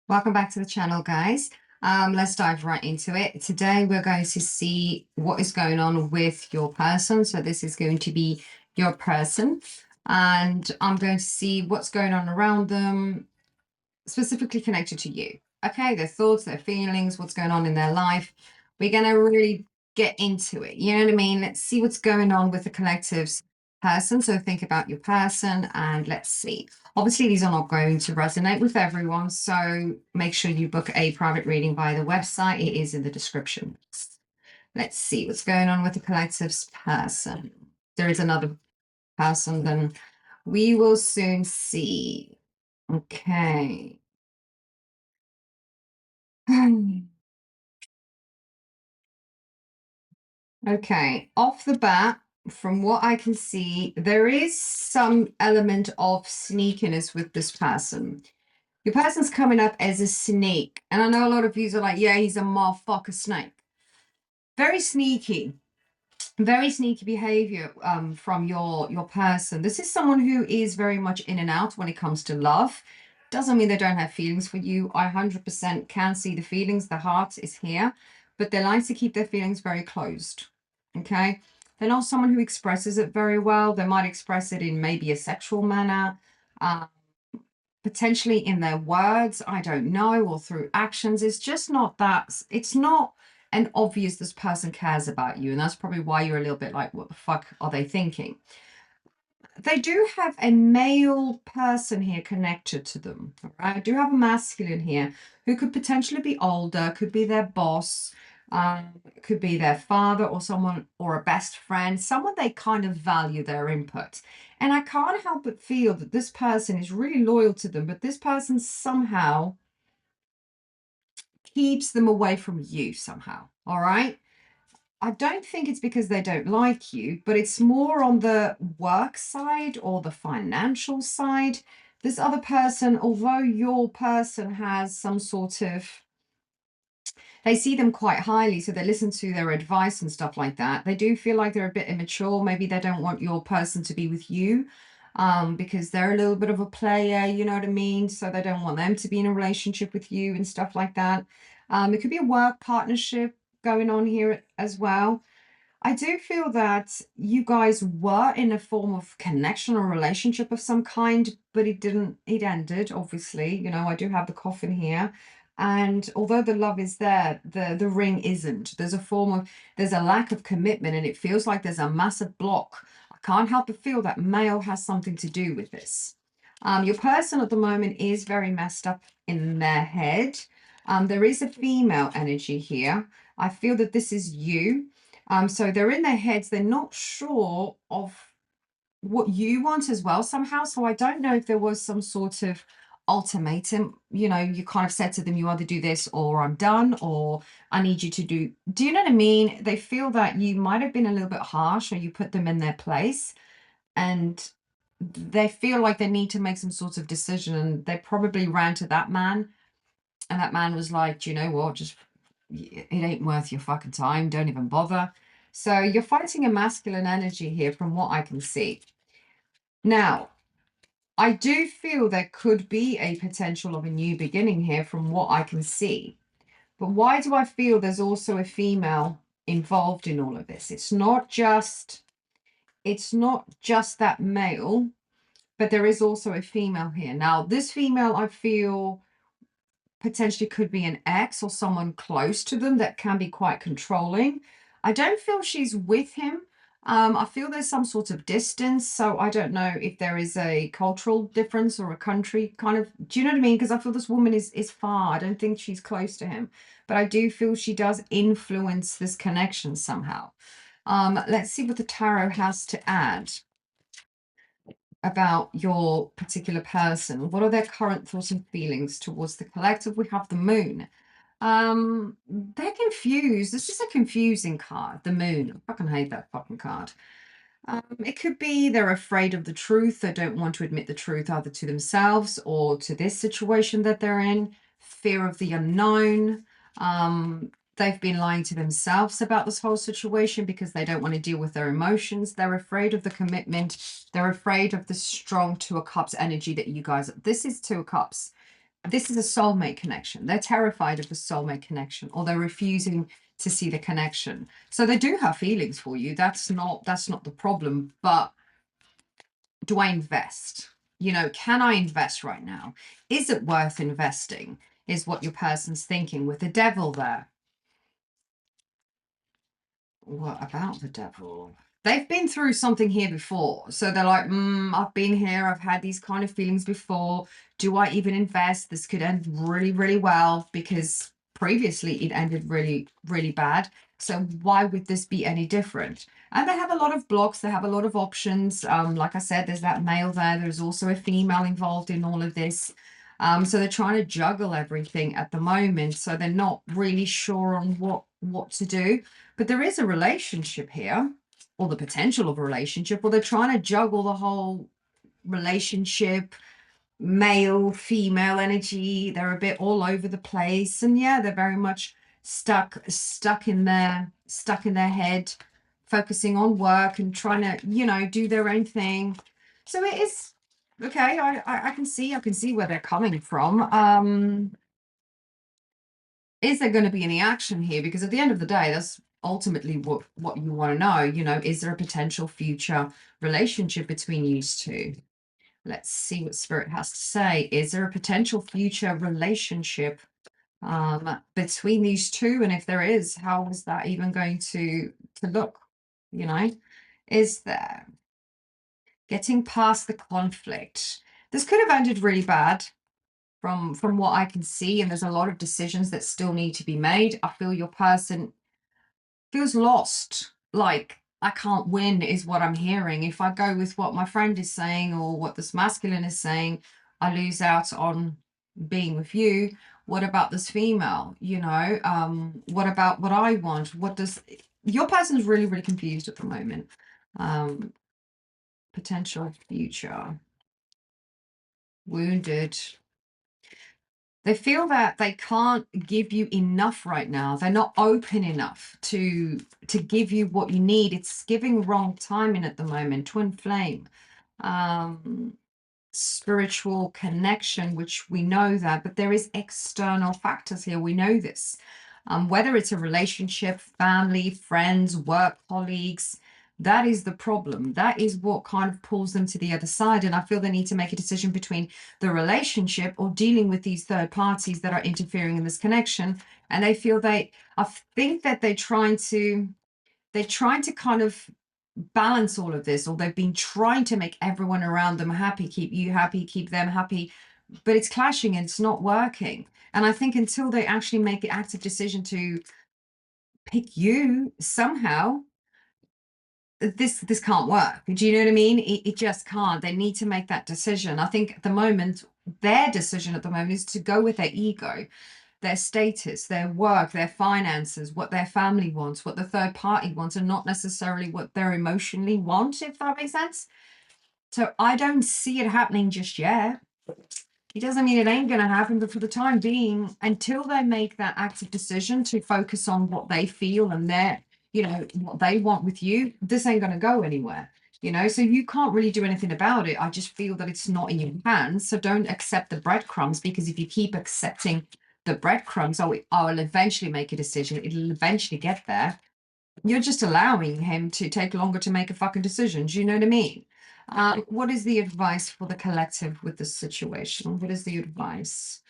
Welcome back to the channel, guys. Let's dive right into it. Today, we're going to see what is going on with your person. So this is going to be your person, and I'm going to see what's going on around them, specifically connected to you. Okay, their thoughts, their feelings, what's going on in their life. We're going to really get into it. You know what I mean? Let's see what's going on with the collective's person. So think about your person and let's see. Obviously, these are not going to resonate with everyone. So make sure you book a private reading via the website. It is in the description. Let's see what's going on with the collective's person. There is another person, then we will soon see. Okay. Okay, off the bat, from what I can see, there is some element of sneakiness with this person. Your person's coming up as a snake, and I know a lot of you are like, yeah, he's a motherfucker snake. Very sneaky, very sneaky behavior from your person. This is someone who is very much in and out when it comes to love. Doesn't mean they don't have feelings for you. I 100% can see the feelings. The heart is here, but they like to keep their feelings very closed. Okay, they're not someone who expresses it very well. They might express it in maybe a sexual manner, uh, potentially in their words, I don't know, or through actions. It's just not that, it's not an obvious this person cares about you. And that's probably why you're a little bit like, what the fuck are they thinking? They do have a male person here connected to them. All right? I do have a masculine here who could potentially be older, could be their boss, could be their father or someone or a best friend, someone they kind of value their input. And I can't help but feel that this person is really loyal to them, but this person somehow keeps them away from you somehow. All right. I don't think it's because they don't like you, but it's more on the work side or the financial side. This other person, although your person has some sort of, they see them quite highly, so they listen to their advice and stuff like that. They do feel like they're a bit immature. Maybe they don't want your person to be with you because they're a little bit of a player, you know what I mean? So they don't want them to be in a relationship with you and stuff like that. It could be a work partnership going on here as well. I do feel that you guys were in a form of connection or relationship of some kind, but it ended, obviously. You know, I do have the coffin here. And although the love is there, the ring isn't. There's a lack of commitment, and it feels like there's a massive block. I can't help but feel that male has something to do with this. Your person at the moment is very messed up in their head. There is a female energy here. I feel that this is you. So they're in their heads, they're not sure of what you want as well somehow. So I don't know if there was some sort of ultimatum, you know, you kind of said to them, you either do this or I'm done, or I need you to do you know what I mean? They feel that you might have been a little bit harsh or you put them in their place, and they feel like they need to make some sort of decision. And they probably ran to that man, and that man was like, do you know what? Just it ain't worth your fucking time. Don't even bother. So you're fighting a masculine energy here from what I can see. Now, I do feel there could be a potential of a new beginning here from what I can see. But why do I feel there's also a female involved in all of this? It's not just that male, but there is also a female here. Now, this female I feel potentially could be an ex or someone close to them that can be quite controlling. I don't feel she's with him. I feel there's some sort of distance. So I don't know if there is a cultural difference or a country kind of. Do you know what I mean? Because I feel this woman is far. I don't think she's close to him, but I do feel she does influence this connection somehow. Let's see what the tarot has to add about your particular person. What are their current thoughts and feelings towards the collective? We have the moon. They're confused. This is a confusing card, the moon. I fucking hate that fucking card. It could be they're afraid of the truth. They don't want to admit the truth either to themselves or to this situation that they're in. Fear of the unknown. They've been lying to themselves about this whole situation because they don't want to deal with their emotions. They're afraid of the commitment. They're afraid of the strong Two of Cups energy that you guys. This is Two of Cups. this is a soulmate connection. They're terrified of the soulmate connection, or they're refusing to see the connection. So they do have feelings for you. That's not the problem. But do I invest? Can I invest right now? Is it worth investing? Is what your person's thinking with the devil there. What about the devil? They've been through something here before. So they're like, I've been here. I've had these kind of feelings before. Do I even invest? This could end really, really well because previously it ended really, really bad. So why would this be any different? And they have a lot of blocks. They have a lot of options. Like I said, there's that male there. There's also a female involved in all of this. So they're trying to juggle everything at the moment. So they're not really sure on what to do. But there is a relationship here, or the potential of a relationship, or they're trying to juggle the whole relationship, male, female energy. They're a bit all over the place. And yeah, they're very much stuck in their head, focusing on work and trying to, do their own thing. So it is okay. I can see where they're coming from. Is there going to be any action here? Because at the end of the day, that's ultimately what you want to know. Is there a potential future relationship between you two? Let's see what Spirit has to say. Is there a potential future relationship between these two? And if there is, how is that even going to look? You know, is there getting past the conflict? This could have ended really bad from what I can see, and there's a lot of decisions that still need to be made. I feel your person feels lost, like I can't win is what I'm hearing. If I go with what my friend is saying or what this masculine is saying, I lose out on being with you. What about this female? What about what I want? What does your person is really, really confused at the moment. um Potential future, wounded. They feel that they can't give you enough right now. They're not open enough to give you what you need. It's giving wrong timing at the moment. Twin flame. Spiritual connection, which we know that, but there is external factors here. We know this. Whether it's a relationship, family, friends, work colleagues, that is the problem. That is what kind of pulls them to the other side. And I feel they need to make a decision between the relationship or dealing with these third parties that are interfering in this connection. And I think that they're trying to kind of balance all of this, or they've been trying to make everyone around them happy, keep you happy, keep them happy, but it's clashing and it's not working. And I think until they actually make the active decision to pick you somehow, this can't work. Do you know what I mean? It just can't. They need to make that decision. I think at the moment, their decision at the moment is to go with their ego, their status, their work, their finances, what their family wants, what the third party wants, and not necessarily what they emotionally want, if that makes sense. So I don't see it happening just yet. It doesn't mean it ain't going to happen, but for the time being, until they make that active decision to focus on what they feel and what they want with you, this ain't going to go anywhere. So you can't really do anything about it. I just feel that it's not in your hands. So don't accept the breadcrumbs, because if you keep accepting the breadcrumbs, I'll eventually make a decision. It'll eventually get there. You're just allowing him to take longer to make a fucking decision. Do you know what I mean? What is the advice for the collective with this situation? What is the advice?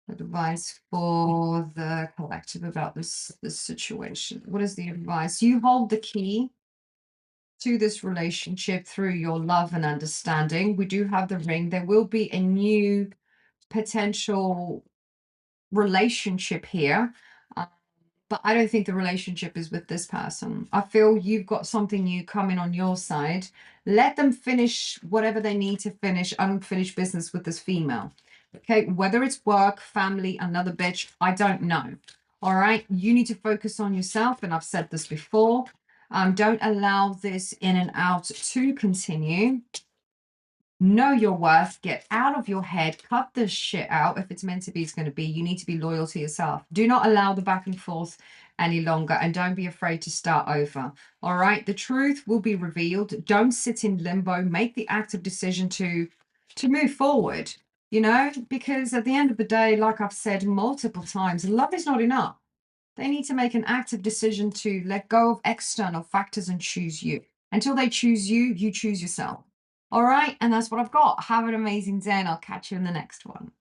Advice for the collective about this situation. What is the advice? You hold the key to this relationship through your love and understanding. We do have the ring. There will be a new potential relationship here. But I don't think the relationship is with this person. I feel you've got something new coming on your side. Let them finish whatever they need to finish, unfinished business with this female. Okay, whether it's work, family, another bitch, I don't know. All right, you need to focus on yourself, and I've said this before. Don't allow this in and out to continue. Know your worth, get out of your head, cut this shit out. If it's meant to be, it's going to be. You need to be loyal to yourself. Do not allow the back and forth any longer, and don't be afraid to start over. All right, the truth will be revealed. Don't sit in limbo. Make the active decision to move forward. you know, because at the end of the day, like I've said multiple times, love is not enough. They need to make an active decision to let go of external factors and choose you. Until they choose you, you choose yourself. All right. And that's what I've got. Have an amazing day, and I'll catch you in the next one.